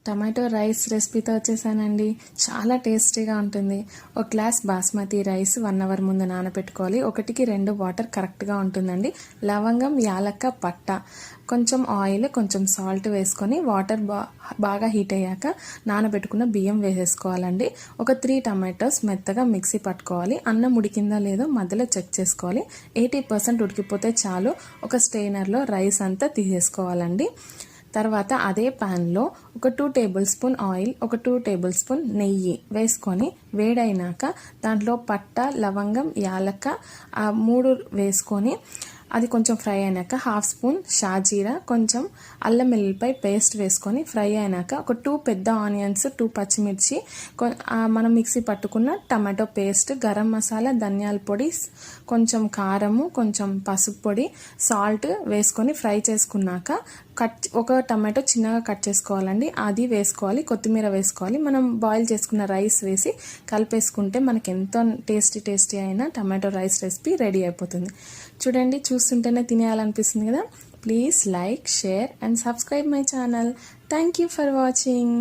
Tomato rice రెసిపీతో వచ్చేసానండి. చాలా టేస్టీగా ఉంటుంది. ఒక గ్లాస్ బాస్మతి రైస్ 1 అవర్ ముందు నానబెట్టుకోవాలి. 1కి 2 వాటర్ కరెక్ట్గా ఉంటుందండి. లవంగం, యాలక్క, పట్ట, కొంచెం ఆయిల్, కొంచెం సాల్ట్ వేసుకొని వాటర్ బాగా హీట్ అయ్యాక నానబెట్టుకున్న బియ్యం వేసేసుకోవాలండి. ఒక 3 టమాటోస్ మెత్తగా మిక్సీ పట్టుకోవాలి. అన్నం ఉడికిందా లేదో మధ్యలో చెక్ చేసుకోవాలి. 80% ఉడికిపోతే చాలు. ఒక స్ట్రెయినర్లో రైస్ అంతా తీసేసుకోవాలండి. తర్వాత అదే ప్యాన్లో ఒక 2 టేబుల్ స్పూన్ ఆయిల్, ఒక 2 టేబుల్ స్పూన్ నెయ్యి వేసుకొని వేడైనాక దాంట్లో పట్ట, లవంగం, యాలక్క 3 వేసుకొని అది కొంచెం ఫ్రై అయినాక 1/2 స్పూన్ షాజీరా, కొంచెం అల్లం వెల్లుల్లిపాయ పేస్ట్ వేసుకొని ఫ్రై అయినాక ఒక 2 పెద్ద ఆనియన్స్, 2 పచ్చిమిర్చి, మనం మిక్సీ పట్టుకున్న టమాటో పేస్ట్, గరం మసాలా, ధనియాల పొడి, కొంచెం కారము, కొంచెం పసుపు పొడి, సాల్ట్ వేసుకొని ఫ్రై చేసుకున్నాక ఒక టమాటో చిన్నగా కట్ చేసుకోవాలండి. అది వేసుకోవాలి. కొత్తిమీర వేసుకోవాలి. మనం బాయిల్ చేసుకున్న రైస్ వేసి కలిపేసుకుంటే మనకి ఎంతో టేస్టీ అయిన టమాటో రైస్ రెసిపీ రెడీ అయిపోతుంది. చూడండి, చూస్తుంటేనే తినేయాలనిపిస్తుంది కదా. Please like, share and subscribe my channel. Thank you for watching.